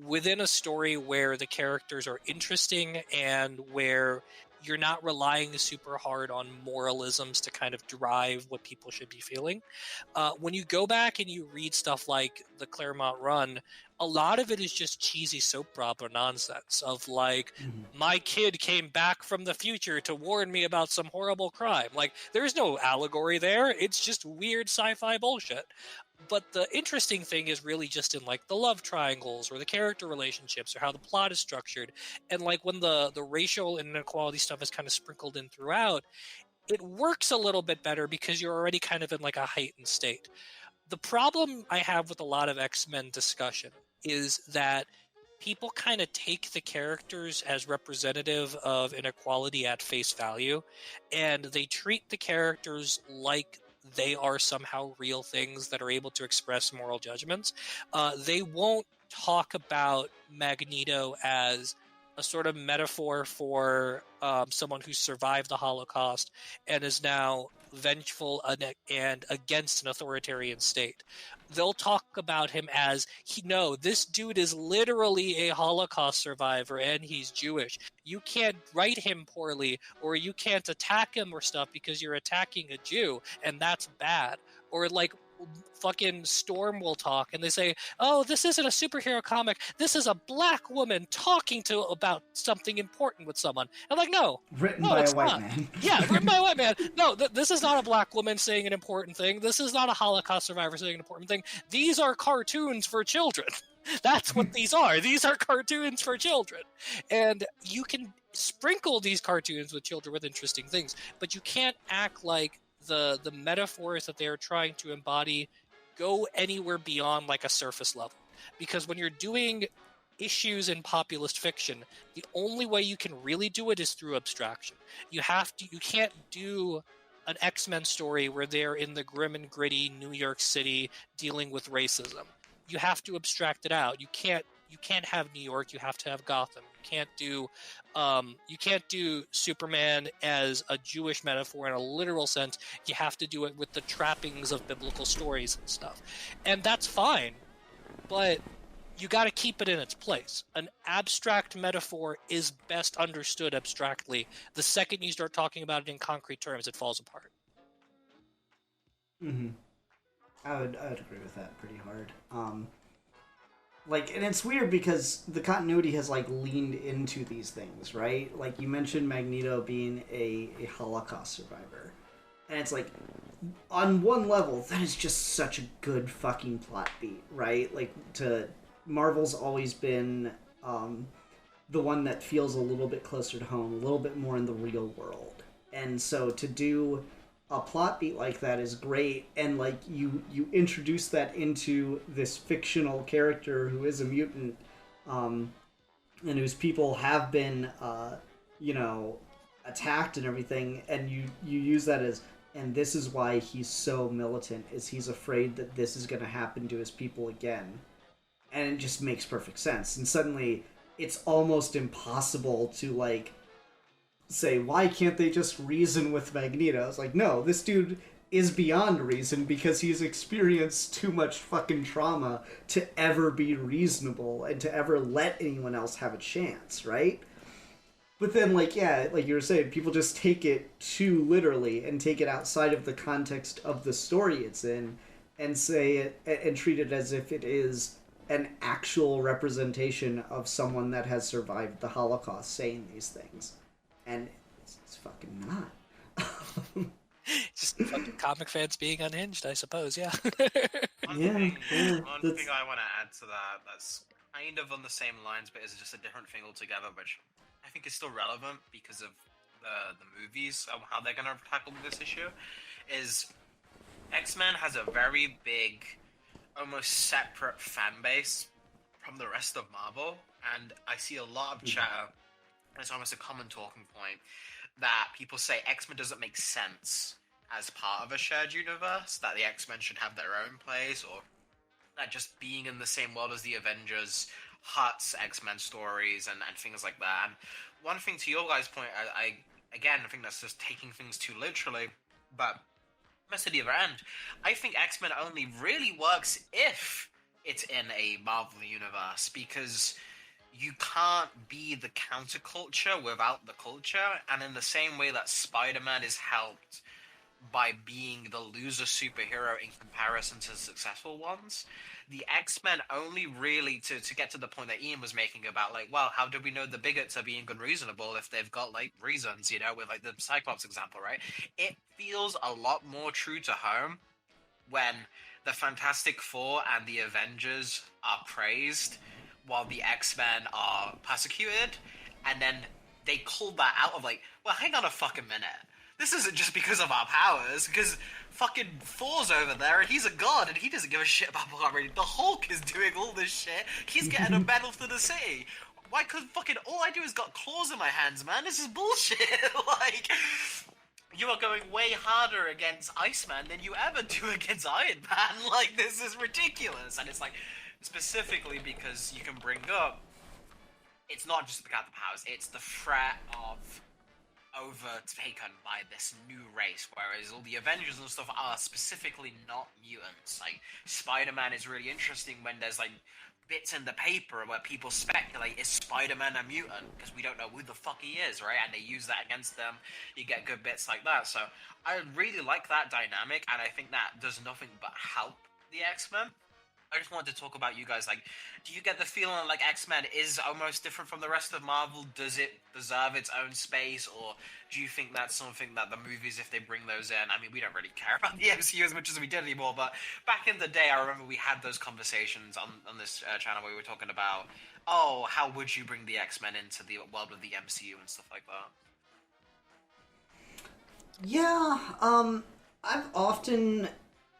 within a story where the characters are interesting and where you're not relying super hard on moralisms to kind of drive what people should be feeling. When you go back and you read stuff like the Claremont run, a lot of it is just cheesy soap opera nonsense of like, my kid came back from the future to warn me about some horrible crime. Like, there's no allegory there. It's just weird sci-fi bullshit. But the interesting thing is really just in like the love triangles or the character relationships or how the plot is structured. And like when the racial inequality stuff is kind of sprinkled in throughout, it works a little bit better because you're already kind of in like a heightened state. The problem I have with a lot of X-Men discussion is that people kind of take the characters as representative of inequality at face value, and they treat the characters like they are somehow real things that are able to express moral judgments. They won't talk about Magneto as a sort of metaphor for someone who survived the Holocaust and is now vengeful and against an authoritarian state. They'll talk about him as, no, this dude is literally a Holocaust survivor and he's Jewish. You can't write him poorly or you can't attack him or stuff because you're attacking a Jew and that's bad. Or like fucking Storm will talk and they say, oh, this isn't a superhero comic, this is a black woman talking about something important with someone. I'm like, no, Written by a white not. man. Yeah, written by a white man. No, this is not a black woman saying an important thing. This is not a Holocaust survivor saying an important thing. These are cartoons for children. That's what these are. These are cartoons for children. And you can sprinkle these cartoons with children with interesting things, but you can't act like the metaphors that they are trying to embody go anywhere beyond like a surface level. Because when you're doing issues in populist fiction, the only way you can really do it is through abstraction. You can't do an X-Men story where they're in the grim and gritty New York City dealing with racism. You have to abstract it out. You can't have New York, you have to have Gotham. You can't do Superman as a Jewish metaphor in a literal sense. You have to do it with the trappings of biblical stories and stuff. And that's fine, but you got to keep it in its place. An abstract metaphor is best understood abstractly. The second you start talking about it in concrete terms, it falls apart. Mm-hmm. I would agree with that pretty hard. And it's weird because the continuity has like leaned into these things, right? Like you mentioned Magneto being a Holocaust survivor, and it's like, on one level, that is just such a good fucking plot beat, right? Like Marvel's always been the one that feels a little bit closer to home, a little bit more in the real world. And so to do a plot beat like that is great, and like you introduce that into this fictional character who is a mutant, um, and whose people have been you know attacked and everything, and you use that as, and this is why he's so militant, is he's afraid that this is going to happen to his people again, and it just makes perfect sense. And suddenly it's almost impossible to like say, why can't they just reason with Magneto? It's like, no, this dude is beyond reason because he's experienced too much fucking trauma to ever be reasonable and to ever let anyone else have a chance, right? But then, like, yeah, like you were saying, people just take it too literally and take it outside of the context of the story it's in, and say it and treat it as if it is an actual representation of someone that has survived the Holocaust saying these things. And it's fucking not. Just fucking comic fans being unhinged, I suppose. Yeah. One Yeah, thing, yeah, one that's- thing I want to add to that that's kind of on the same lines, but is just a different thing altogether, which I think is still relevant because of the movies and how they're gonna tackle this issue, is X-Men has a very big, almost separate fan base from the rest of Marvel, and I see a lot of chatter. It's almost a common talking point that people say X-Men doesn't make sense as part of a shared universe, that the X-Men should have their own place, or that just being in the same world as the Avengers hurts X-Men stories and things like that. And one thing to your guys' point, I again, I think that's just taking things too literally, but to the other end, I think X-Men only really works if it's in a Marvel universe, because you can't be the counterculture without the culture, and in the same way that Spider-Man is helped by being the loser superhero in comparison to the successful ones, the X-Men only really, to get to the point that Ian was making about, like, well, how do we know the bigots are being unreasonable if they've got, like, reasons, you know, with, like, the Cyclops example, right? It feels a lot more true to home when the Fantastic Four and the Avengers are praised while the X-Men are persecuted, and then they call that out of like, well, hang on a fucking minute. This isn't just because of our powers, because fucking Thor's over there and he's a god and he doesn't give a shit about power. The Hulk is doing all this shit. He's getting a medal for the city. Why could fucking all I do is got claws in my hands, man? This is bullshit. Like, you are going way harder against Iceman than you ever do against Iron Man. Like, this is ridiculous. And it's like, specifically because you can bring up, it's not just about the powers, it's the threat of overtaken by this new race, whereas all the Avengers and stuff are specifically not mutants. Like, Spider-Man is really interesting when there's like bits in the paper where people speculate, is Spider-Man a mutant? Because we don't know who the fuck he is, right? And they use that against them. You get good bits like that. So I really like that dynamic, and I think that does nothing but help the X-Men. I just wanted to talk about you guys. Like, do you get the feeling like X-Men is almost different from the rest of Marvel? Does it deserve its own space, or do you think that's something that the movies, if they bring those in, I mean, we don't really care about the MCU as much as we did anymore, but back in the day, I remember we had those conversations on this channel where we were talking about, oh, how would you bring the X-Men into the world of the MCU and stuff like that? Yeah, I've often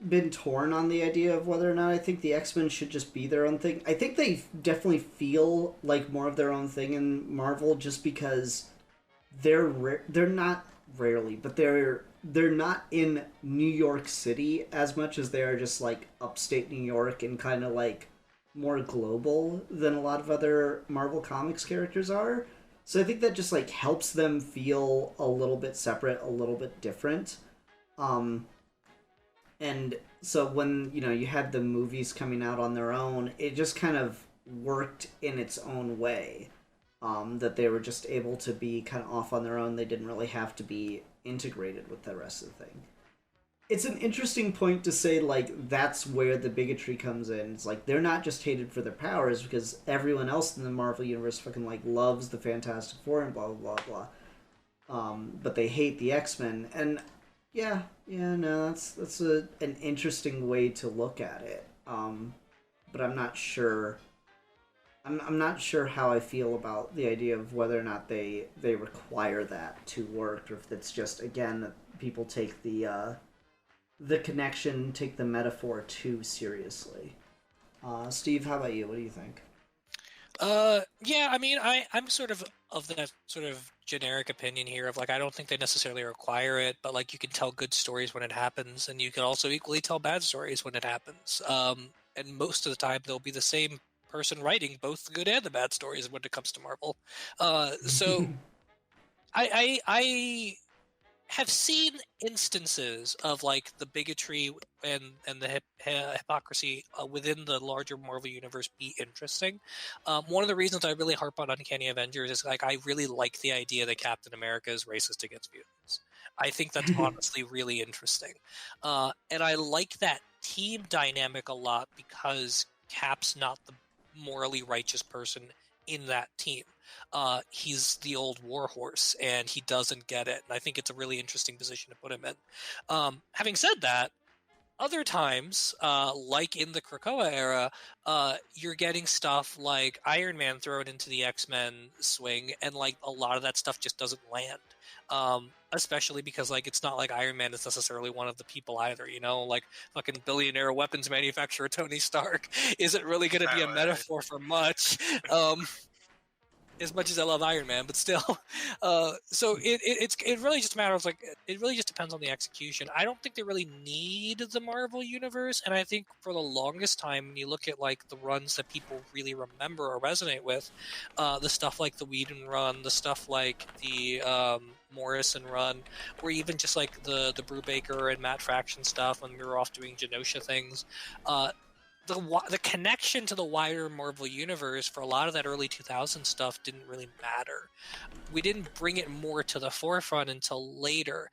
been torn on the idea of whether or not I think the X-Men should just be their own thing. I think they definitely feel like more of their own thing in Marvel, just because they're not rarely, but they're not in New York City as much as they are just like upstate New York, and kind of like more global than a lot of other Marvel Comics characters are. So I think that just like helps them feel a little bit separate, a little bit different. And so when, you know, you had the movies coming out on their own, it just kind of worked in its own way. That they were just able to be kind of off on their own. They didn't really have to be integrated with the rest of the thing. It's an interesting point to say, like, that's where the bigotry comes in. It's like, they're not just hated for their powers, because everyone else in the Marvel Universe fucking, like, loves the Fantastic Four and blah, blah, blah, blah. But they hate the X-Men. And yeah, no, that's an interesting way to look at it. But I'm I'm not sure how I feel about the idea of whether or not they require that to work, or if it's just again that people take the connection, take the metaphor too seriously. Steve, how about you? What do you think? Yeah, I mean, I'm sort of that sort of generic opinion here of like I don't think they necessarily require it, but like you can tell good stories when it happens, and you can also equally tell bad stories when it happens. And most of the time they'll be the same person writing both the good and the bad stories when it comes to Marvel. So I have seen instances of like the bigotry and the hypocrisy within the larger Marvel universe be interesting. One of the reasons I really harp on Uncanny Avengers is like I really like the idea that Captain America is racist against mutants. I think that's honestly really interesting, and I like that team dynamic a lot because Cap's not the morally righteous person in that team. He's the old warhorse and he doesn't get it. And I think it's a really interesting position to put him in. Having said that, other times, like in the Krakoa era, you're getting stuff like Iron Man thrown into the X-Men swing, and like a lot of that stuff just doesn't land. Especially because like it's not like Iron Man is necessarily one of the people either, you know, like fucking billionaire weapons manufacturer Tony Stark isn't really going to be a metaphor for much. As much as I love Iron Man, but still. So it really just matters. Like it really just depends on the execution. I don't think they really need the Marvel universe, and I think for the longest time, when you look at like the runs that people really remember or resonate with, the stuff like the Whedon run, the stuff like the Morrison run, or even just like the Brubaker and Matt Fraction stuff when we were off doing Genosha things. The connection to the wider Marvel universe for a lot of that early 2000s stuff didn't really matter. We didn't bring it more to the forefront until later,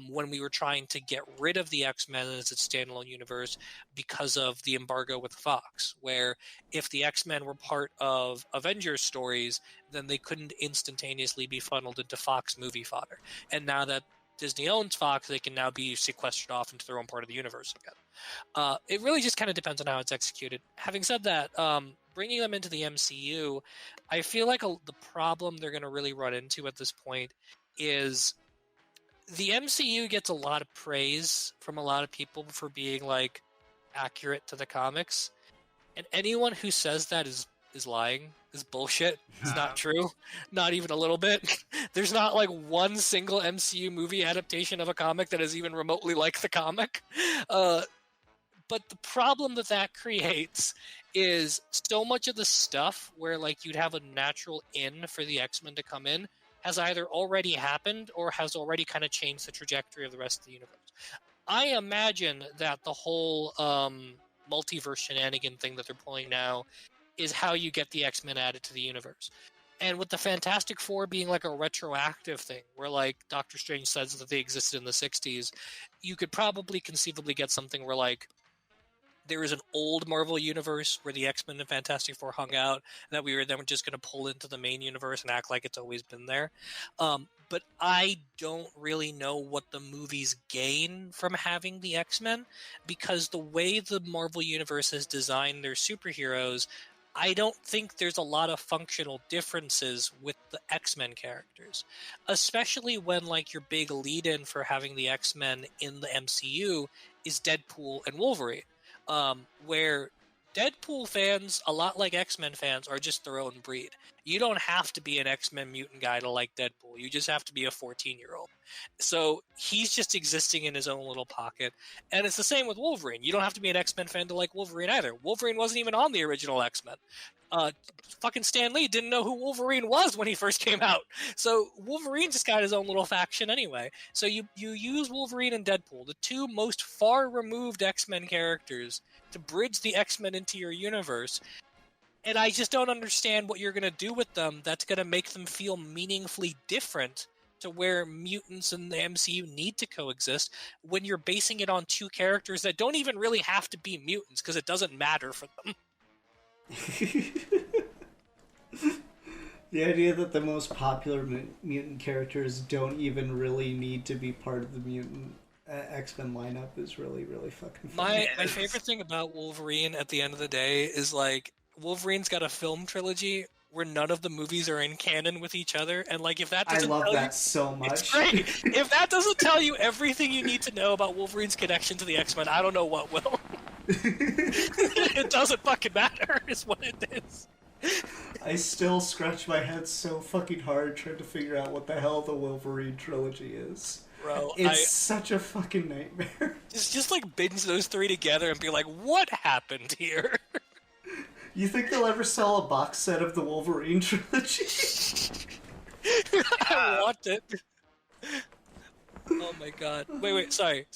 when we were trying to get rid of the X-Men as its standalone universe because of the embargo with Fox, where if the X-Men were part of Avengers stories, then they couldn't instantaneously be funneled into Fox movie fodder. And now that Disney owns Fox, they can now be sequestered off into their own part of the universe again. It really just kind of depends on how it's executed. Having said that, bringing them into the MCU, I feel like the problem they're going to really run into at this point is the MCU gets a lot of praise from a lot of people for being like accurate to the comics, and anyone who says that is lying, is bullshit. It's not true, not even a little bit. There's not like one single MCU movie adaptation of a comic that is even remotely like the comic. But the problem that creates is so much of the stuff where like you'd have a natural in for the X-Men to come in has either already happened or has already kind of changed the trajectory of the rest of the universe. I imagine that the whole multiverse shenanigan thing that they're pulling now is how you get the X-Men added to the universe. And with the Fantastic Four being like a retroactive thing, where like Doctor Strange says that they existed in the 60s, you could probably conceivably get something where like there is an old Marvel universe where the X-Men and Fantastic Four hung out that we were then just going to pull into the main universe and act like it's always been there. But I don't really know what the movies gain from having the X-Men, because the way the Marvel universe has designed their superheroes, I don't think there's a lot of functional differences with the X-Men characters, especially when like your big lead-in for having the X-Men in the MCU is Deadpool and Wolverine. Where Deadpool fans, a lot like X-Men fans, are just their own breed. You don't have to be an X-Men mutant guy to like Deadpool. You just have to be a 14-year-old. So he's just existing in his own little pocket. And it's the same with Wolverine. You don't have to be an X-Men fan to like Wolverine either. Wolverine wasn't even on the original X-Men. Fucking Stan Lee didn't know who Wolverine was when he first came out. So Wolverine just got his own little faction anyway. So you use Wolverine and Deadpool, the two most far removed X-Men characters, to bridge the X-Men into your universe. And I just don't understand what you're going to do with them that's going to make them feel meaningfully different to where mutants and the MCU need to coexist when you're basing it on two characters that don't even really have to be mutants because it doesn't matter for them. The idea that the most popular mutant characters don't even really need to be part of the mutant X-Men lineup is really, really fucking funny. My favorite thing about Wolverine at the end of the day is like Wolverine's got a film trilogy where none of the movies are in canon with each other, and like if that I doesn't love tell you, that so it's much. great. If that doesn't tell you everything you need to know about Wolverine's connection to the X-Men, I don't know what will. It doesn't fucking matter, is what it is. I still scratch my head so fucking hard trying to figure out what the hell the Wolverine trilogy is. Bro, It's such a fucking nightmare. just like binge those three together and be like, what happened here? You think they'll ever sell a box set of the Wolverine trilogy? I want it. Oh my god. Wait, sorry.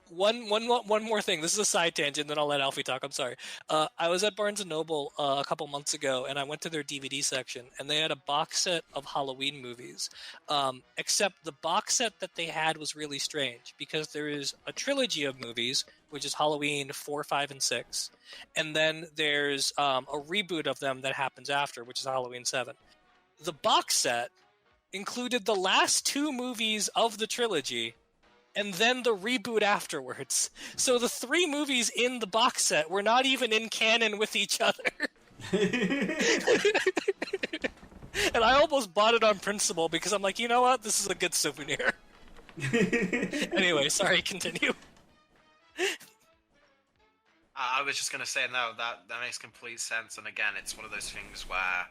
One more thing. This is a side tangent, then I'll let Alfie talk. I'm sorry. I was at Barnes & Noble a couple months ago, and I went to their DVD section, and they had a box set of Halloween movies. Except the box set that they had was really strange, because there is a trilogy of movies, which is Halloween 4, 5, and 6. And then there's a reboot of them that happens after, which is Halloween 7. The box set included the last two movies of the trilogy and then the reboot afterwards. So the three movies in the box set were not even in canon with each other. And I almost bought it on principle because I'm like, you know what? This is a good souvenir. Anyway, sorry, continue. I was just gonna say, no, that makes complete sense. And again, it's one of those things where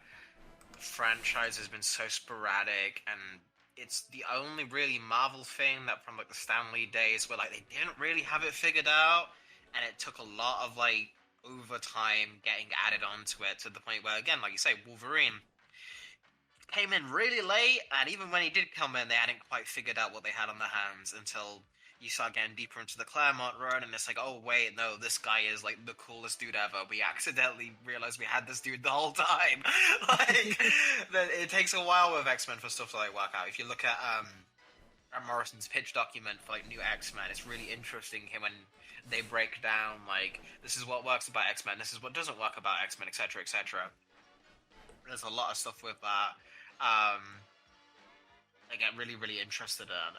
the franchise has been so sporadic, and it's the only really Marvel thing that from like the Stan Lee days where like they didn't really have it figured out, and it took a lot of like overtime getting added onto it to the point where, again, like you say, Wolverine came in really late, and even when he did come in, they hadn't quite figured out what they had on their hands until you start getting deeper into the Claremont run, and it's like, oh wait, no, this guy is like the coolest dude ever. We accidentally realized we had this dude the whole time. Like, it takes a while with X-Men for stuff to like work out. If you look at Morrison's pitch document for like new X-Men, it's really interesting when they break down like, this is what works about X-Men, this is what doesn't work about X-Men, etc., etc. There's a lot of stuff with that. I get really, really interested in.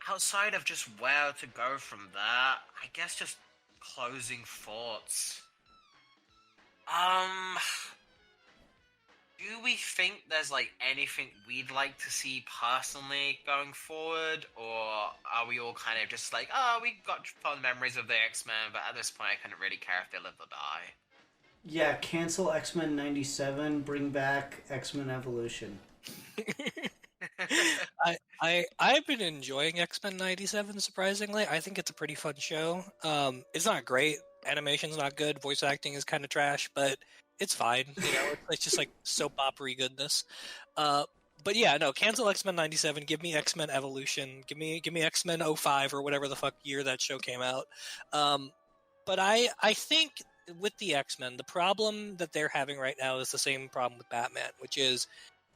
Outside of just where to go from there, I guess just closing thoughts. Do we think there's like anything we'd like to see personally going forward, or are we all kind of just like, oh, we got fond memories of the X-Men, but at this point I couldn't really care if they live or die? Yeah, cancel X-Men 97, bring back X-Men Evolution. I've been enjoying X-Men 97, surprisingly. I think it's a pretty fun show. It's not great. Animation's not good. Voice acting is kind of trash, but it's fine. You know, it's just like soap opera goodness. But yeah, no, cancel X-Men 97. Give me X-Men Evolution. Give me X-Men 05 or whatever the fuck year that show came out. But I think with the X-Men, the problem that they're having right now is the same problem with Batman, which is,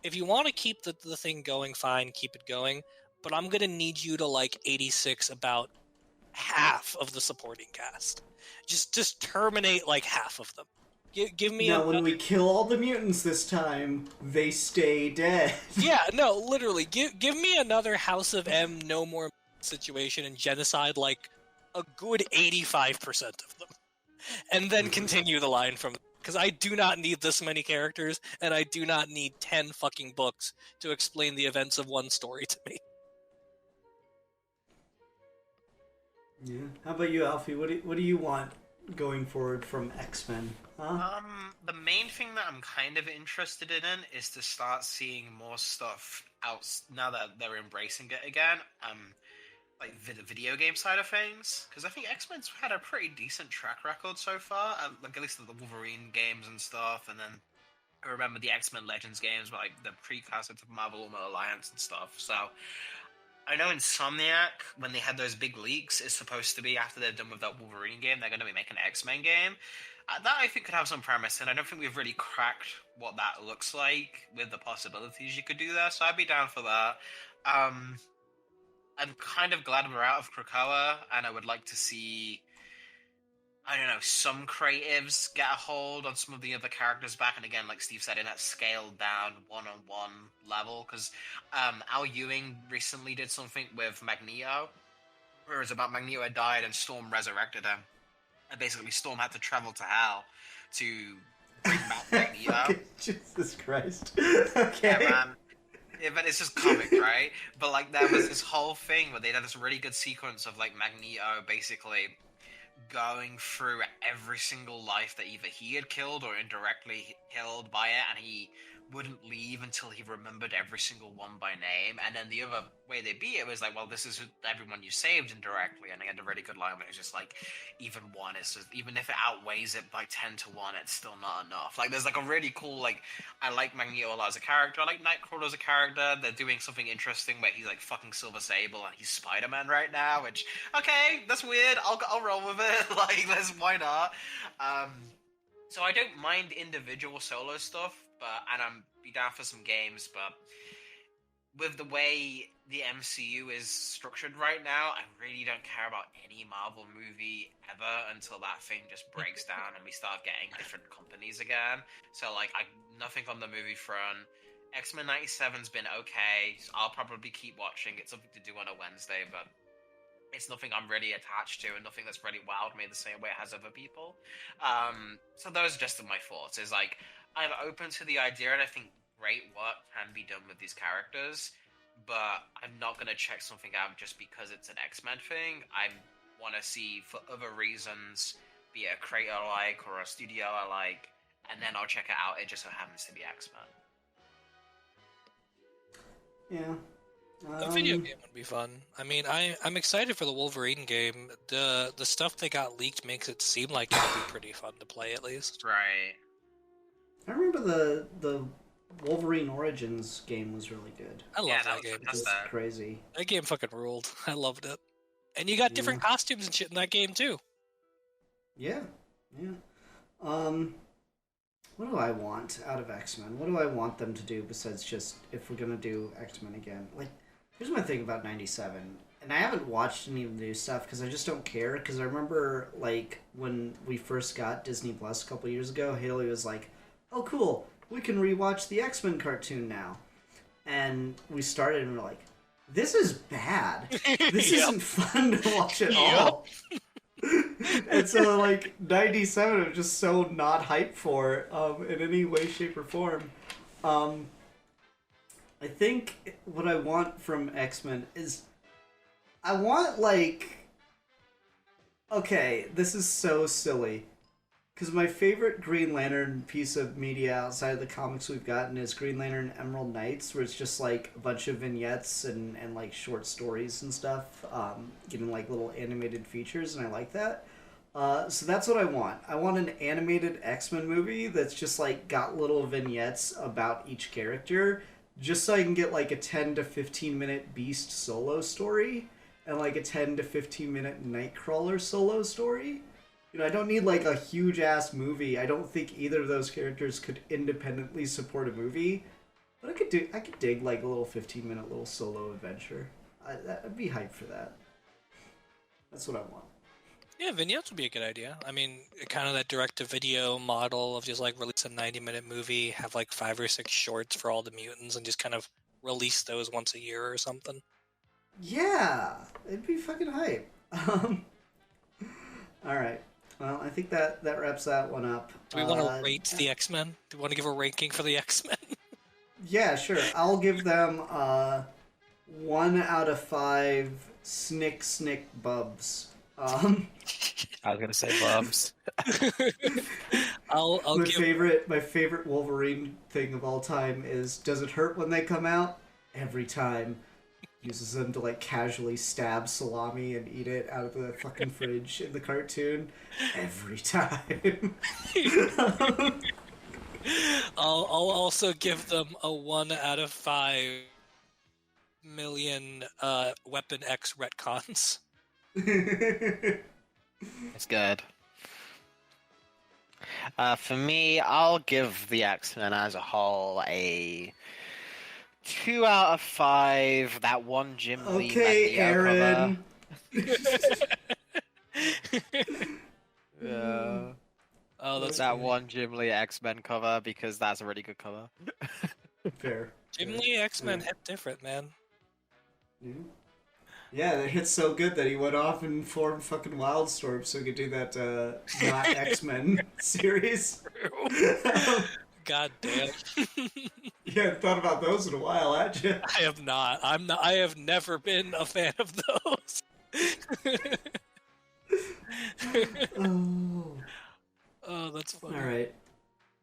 if you want to keep the thing going, fine, keep it going. But I'm going to need you to like 86 about half of the supporting cast. Just terminate like half of them. Give me Now, when we kill all the mutants this time, they stay dead. Yeah, no, literally. Give me another House of M, no more situation and genocide like a good 85% of them. And then continue the line from, because I do not need this many characters, and I do not need 10 fucking books to explain the events of one story to me. Yeah. How about you, Alfie? What do you want going forward from X-Men? Huh? The main thing that I'm kind of interested in is to start seeing more stuff out now that they're embracing it again. Like the video game side of things, because I think X-Men's had a pretty decent track record so far, like at least the Wolverine games and stuff, and then I remember the X-Men Legends games were like the precursor to Marvel Ultimate Alliance and stuff. So I know Insomniac, when they had those big leaks, is supposed to be after they're done with that Wolverine game, they're going to be making an X-Men game. That I think could have some premise, and I don't think we've really cracked what that looks like with the possibilities you could do there, so I'd be down for that. I'm kind of glad we're out of Krakoa, and I would like to see, I don't know, some creatives get a hold on some of the other characters back, and again, like Steve said, in that scaled down one-on-one level, because Al Ewing recently did something with Magneto, where it's about Magneto had died and Storm resurrected him, and basically Storm had to travel to Hell to bring back Magneto. Okay, Jesus Christ. Yeah, Okay. man. Yeah, but it's just comics, right? But like there was this whole thing where they had this really good sequence of like Magneto basically going through every single life that either he had killed or indirectly killed by it, and he wouldn't leave until he remembered every single one by name. And then the other way they beat it was like, well, this is everyone you saved indirectly, and they had a really good line where it's just like, even one is just, even if it outweighs it by 10-1, it's still not enough. Like there's like a really cool, like, I like Magneto a lot as a character. I like Nightcrawler as a character. They're doing something interesting where he's like fucking Silver Sable and he's Spider-Man right now, which, okay, that's weird. I'll roll with it. Like, why not? So I don't mind individual solo stuff, and I'm be down for some games, but with the way the MCU is structured right now, I really don't care about any Marvel movie ever until that thing just breaks down and we start getting different companies again. So like, nothing on the movie front. X-Men 97's been okay. So I'll probably keep watching. It's something to do on a Wednesday, but it's nothing I'm really attached to, and nothing that's really wowed me the same way it has other people. So those are just my thoughts. Is like, I'm open to the idea, and I think great work can be done with these characters, but I'm not gonna check something out just because it's an X-Men thing. I want to see for other reasons, be it a creator I like or a studio I like, and then I'll check it out. It just so happens to be X-Men. Yeah. A video game would be fun. I mean, I'm excited for the Wolverine game. The stuff that got leaked makes it seem like it'll be pretty fun to play, at least. Right. I remember the Wolverine Origins game was really good. I love that game. It was crazy. That game fucking ruled. I loved it. And you got different costumes and shit in that game too. Yeah. What do I want out of X-Men? What do I want them to do besides just, if we're gonna do X-Men again? Like, here's my thing about 97, and I haven't watched any of the new stuff because I just don't care, because I remember, like, when we first got Disney Plus a couple years ago, Haley was like, oh cool, we can rewatch the X-Men cartoon now. And we started and we're like, this is bad. This isn't fun to watch at all. And so, like, 97 I'm just so not hyped for in any way, shape, or form. I think what I want from X-Men is, I want, like, okay, this is so silly, because my favorite Green Lantern piece of media outside of the comics we've gotten is Green Lantern Emerald Knights, where it's just like a bunch of vignettes and like short stories and stuff, getting like little animated features, and I like that. So that's what I want. I want an animated X-Men movie that's just like got little vignettes about each character, just so I can get like a 10 to 15 minute Beast solo story and like a 10 to 15 minute Nightcrawler solo story. You know, I don't need like a huge ass movie. I don't think either of those characters could independently support a movie, but I could dig like a little 15-minute little solo adventure. I'd be hyped for that. That's what I want. Yeah, vignettes would be a good idea. I mean, kind of that direct-to-video model of just like release a 90-minute movie, have like 5 or 6 shorts for all the mutants, and just kind of release those once a year or something. Yeah, it'd be fucking hype. All right. Well, I think that wraps that one up. Do we want to rate the X-Men? Do we want to give a ranking for the X-Men? Yeah, sure. I'll give them 1 out of 5 snick bubs. I was gonna say bubs. I'll My favorite Wolverine thing of all time is, does it hurt when they come out? Every time. Uses them to like casually stab salami and eat it out of the fucking fridge in the cartoon. Every time. I'll also give them a 1 out of 5 million Weapon X retcons. It's good. For me, I'll give the X-Men as a whole a 2 out of 5. That one Jim Lee Okay, Aaron. Yeah. Oh, that's that one Jim Lee X-Men cover, because that's a really good cover. Fair. Jim Lee X-Men hit different, man. Yeah. Yeah, that hit so good that he went off and formed fucking Wildstorm so he could do that not X-Men series. God damn. You hadn't thought about those in a while, had you? I have not. I'm not. I have never been a fan of those. Oh. Oh, that's funny. All right.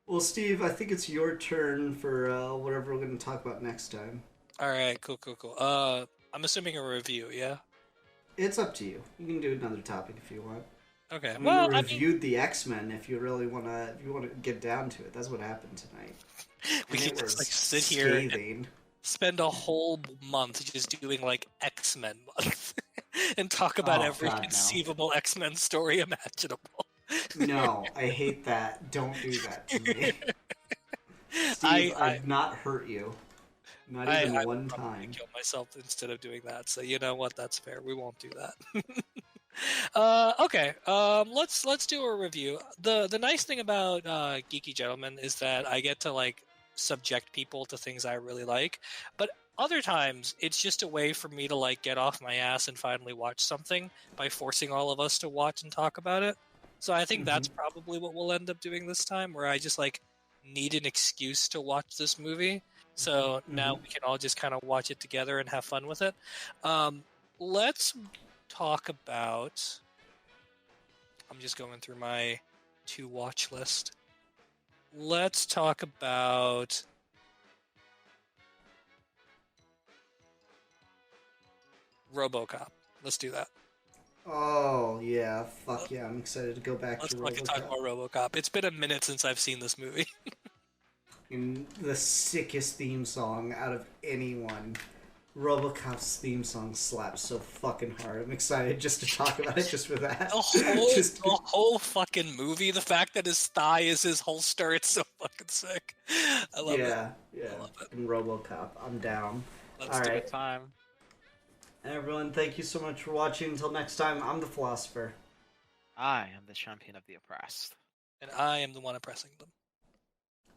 Well, Steve, I think it's your turn for whatever we're going to talk about next time. All right, cool. I'm assuming a review, yeah? It's up to you. You can do another topic if you want. Okay. I mean, Well, we reviewed the X-Men. If you really want to, if you want to get down to it, that's what happened tonight. we And can it just was sit here and scathing. spend a whole month just doing X-Men month and talk about every God, no. conceivable X-Men story imaginable. No, I hate that. Don't do that to me. Steve, I've not hurt you. Not even one I'm gonna time. kill myself instead of doing that. So you know what? That's fair. We won't do that. Okay. Let's do a review. The nice thing about Geeky Gentlemen is that I get to subject people to things I really like, but other times it's just a way for me to get off my ass and finally watch something by forcing all of us to watch and talk about it. So I think that's probably what we'll end up doing this time, where I just need an excuse to watch this movie. So now we can all just kind of watch it together and have fun with it. Let's talk about... I'm just going through my to-watch list. Let's talk about... RoboCop. Let's do that. Oh, yeah. Fuck yeah. I'm excited to go back Let's to fucking RoboCop. talk about RoboCop. It's been a minute since I've seen this movie. And the sickest theme song out of anyone. RoboCop's theme song slaps so fucking hard. I'm excited just to talk about it just for that. The whole fucking movie, the fact that his thigh is his holster, it's so fucking sick. I love it. Yeah. I love it. And RoboCop. I'm down. Let's do All it. Good time. Everyone, thank you so much for watching. Until next time, I'm the Philosopher. I am the champion of the oppressed. And I am the one oppressing them.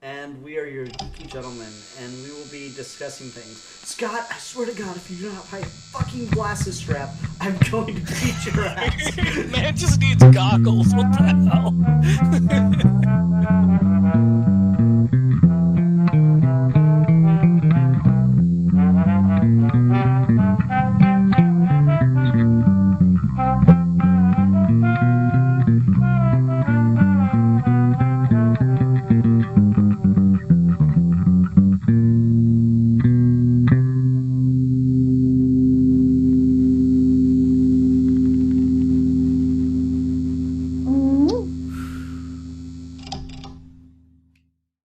And we are your Geeky Gentlemen, and we will be discussing things. Scott, I swear to God, if you do not buy a fucking glasses strap, I'm going to beat your ass. Man just needs goggles. What the hell?